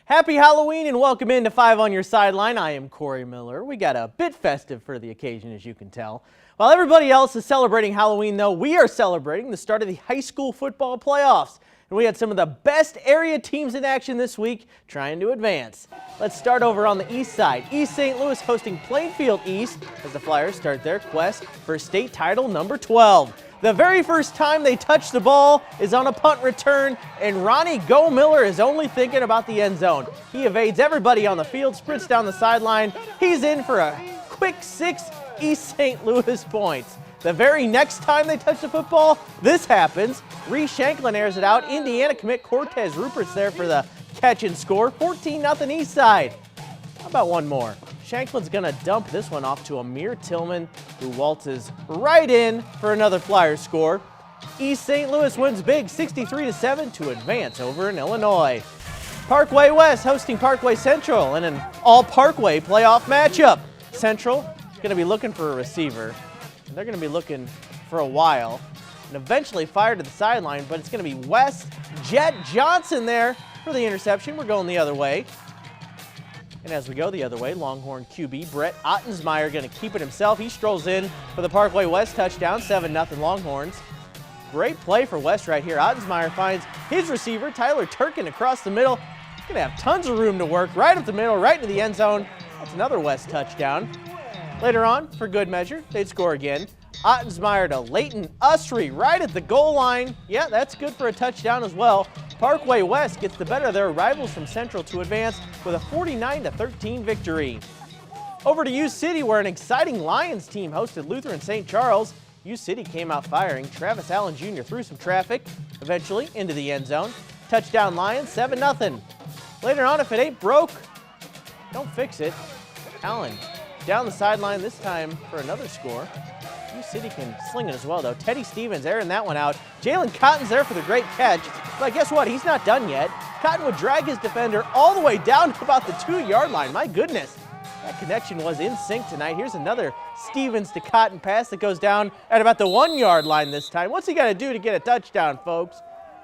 Happy Halloween and welcome into 5 on Your Sideline. I am Corey Miller. We got a bit festive for the occasion, as you can tell. While everybody else is celebrating Halloween, though, we are celebrating the start of the high school football playoffs. And we had some of the best area teams in action this week trying to advance. Let's start over on the east side. East St. Louis hosting Plainfield East as the Flyers start their quest for state title number 12. The very first time they touch the ball is on a punt return, and Ronnie Go Miller is only thinking about the end zone. He evades everybody on the field, sprints down the sideline. He's in for a quick 6 East St. Louis points. The very next time they touch the football, this happens. Reese Shanklin airs it out. Indiana commit Cortez Rupert's there for the catch and score. 14-0 East Side. How about one more? Shanklin's going to dump this one off to Amir Tillman, who waltzes right in for another Flyers score. East St. Louis wins big 63-7 to advance over in Illinois. Parkway West hosting Parkway Central in an all-Parkway playoff matchup. Central is going to be looking for a receiver. They're going to be looking for a while and eventually fire to the sideline, but it's going to be West Jet Johnson there for the interception. We're going the other way. And as we go the other way, Longhorn QB Brett Ottensmeyer going to keep it himself. He strolls in for the Parkway West touchdown, 7-0 Longhorns. Great play for West right here. Ottensmeyer finds his receiver, Tyler Turkin, across the middle. He's going to have tons of room to work right up the middle, right into the end zone. That's another West touchdown. Later on, for good measure, they'd score again. Ottensmeyer to Leighton Usry right at the goal line. Yeah, that's good for a touchdown as well. Parkway West gets the better of their rivals from Central to advance with a 49-13 victory. Over to U City, where an exciting Lions team hosted Lutheran St. Charles. U City came out firing. Travis Allen Jr. through some traffic, eventually into the end zone. Touchdown Lions, 7-0. Later on, if it ain't broke, don't fix it. Allen down the sideline this time for another score. U City can sling it as well, though. Teddy Stevens airing that one out. Jalen Cotton's there for the great catch. But guess what? He's not done yet. Cotton would drag his defender all the way down to about the 2-yard line. My goodness. That connection was in sync tonight. Here's another Stevens to Cotton pass that goes down at about the 1-yard line this time. What's he got to do to get a touchdown, folks?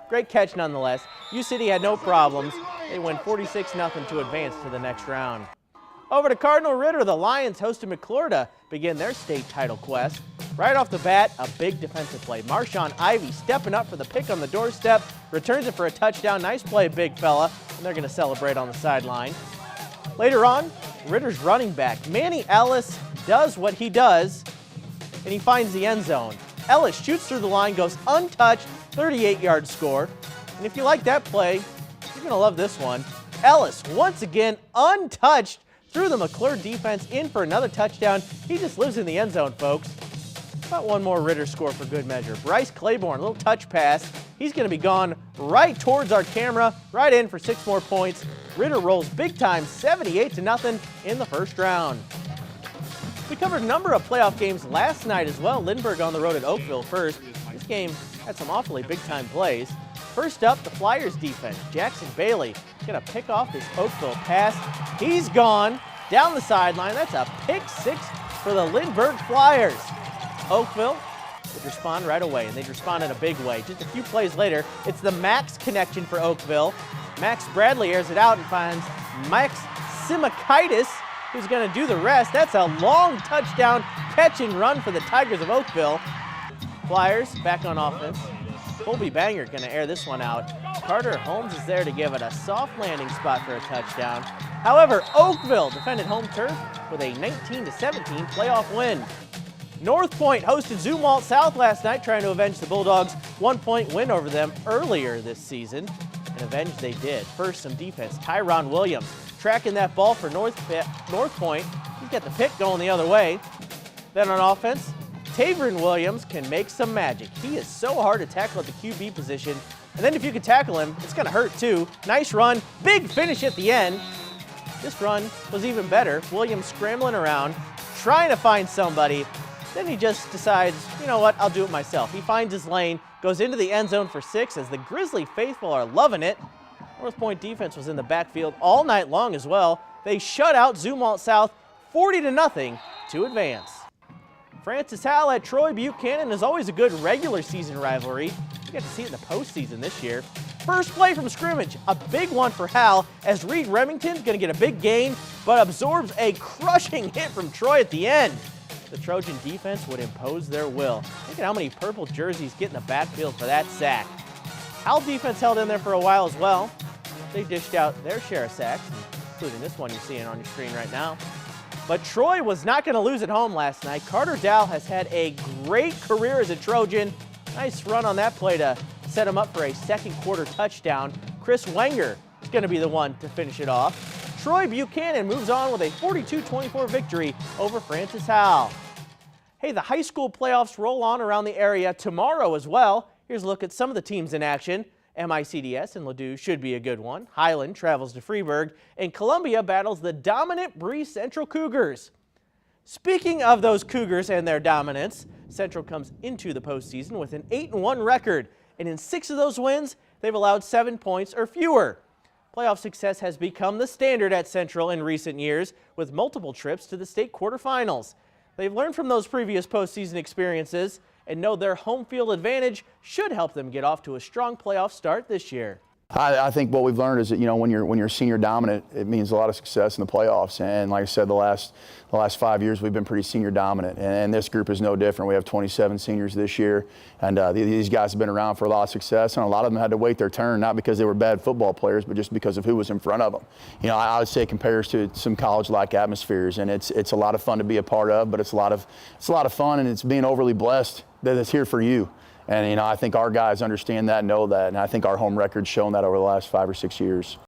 Great catch nonetheless. U City had no problems. They win 46-0 to advance to the next round. Over to Cardinal Ritter, the Lions hosted McClure to begin their state title quest. Right off the bat, a big defensive play. Marshawn Ivy stepping up for the pick on the doorstep, returns it for a touchdown. Nice play, big fella, and they're going to celebrate on the sideline. Later on, Ritter's running back, Manny Ellis, does what he does, and he finds the end zone. Ellis shoots through the line, goes untouched, 38-yard score. And if you like that play, you're going to love this one. Ellis, once again, untouched, through the McClure defense in for another touchdown. He just lives in the end zone, folks. About one more Ritter score for good measure. Bryce Claiborne, a little touch pass. He's going to be gone right towards our camera, right in for 6 more points. Ritter rolls big time, 78-0 in the first round. We covered a number of playoff games last night as well. Lindbergh on the road at Oakville first. This game had some awfully big-time plays. First up, the Flyers defense. Jackson Bailey going to pick off this Oakville pass. He's gone down the sideline. That's a pick 6 for the Lindbergh Flyers. Oakville would respond right away, and they'd respond in a big way. Just a few plays later, it's the Max connection for Oakville. Max Bradley airs it out and finds Max Simakaitis, who's going to do the rest. That's a long touchdown catch and run for the Tigers of Oakville. Flyers back on offense. Colby Banger going to air this one out. Carter Holmes is there to give it a soft landing spot for a touchdown. However, Oakville defended home turf with a 19-17 playoff win. North Point hosted Zumwalt South last night, trying to avenge the Bulldogs' 1-point win over them earlier this season. And avenge they did. First, some defense. Tyron Williams tracking that ball for North Point. He's got the pick going the other way. Then on offense, Tavern Williams can make some magic. He is so hard to tackle at the QB position. And then if you can tackle him, it's going to hurt too. Nice run, big finish at the end. This run was even better. Williams scrambling around, trying to find somebody. Then he just decides, you know what, I'll do it myself. He finds his lane, goes into the end zone for 6 as the Grizzly faithful are loving it. North Point defense was in the backfield all night long as well. They shut out Zumwalt South 40-0 to advance. Francis Howell at Troy Buchanan is always a good regular season rivalry. We got to see it in the postseason this year. First play from scrimmage, a big one for Hal, as Reed Remington's going to get a big gain, but absorbs a crushing hit from Troy at the end. The Trojan defense would impose their will. Look at how many purple jerseys get in the backfield for that sack. Hal defense held in there for a while as well. They dished out their share of sacks, including this one you're seeing on your screen right now. But Troy was not going to lose at home last night. Carter Dow has had a great career as a Trojan. Nice run on that play to set him up for a second quarter touchdown. Chris Wenger is going to be the one to finish it off. Troy Buchanan moves on with a 42-24 victory over Francis Howell. Hey, the high school playoffs roll on around the area tomorrow as well. Here's a look at some of the teams in action. MICDS and Ladue should be a good one. Highland travels to Freeburg, and Columbia battles the dominant Bree Central Cougars. Speaking of those Cougars and their dominance, Central comes into the postseason with an 8-1 record, and in 6 of those wins, they've allowed 7 points or fewer. Playoff success has become the standard at Central in recent years, with multiple trips to the state quarterfinals. They've learned from those previous postseason experiences and know their home field advantage should help them get off to a strong playoff start this year. I think what we've learned is that, when you're senior dominant, it means a lot of success in the playoffs. And like I said, the last 5 years we've been pretty senior dominant, and this group is no different. We have 27 seniors this year, and these guys have been around for a lot of success, and a lot of them had to wait their turn, not because they were bad football players, but just because of who was in front of them. I would say it compares to some college-like atmospheres, and it's a lot of fun to be a part of, but it's a lot of fun, and it's being overly blessed that it's here for you. And I think our guys understand that, know that, and I think our home record's shown that over the last 5 or 6 years.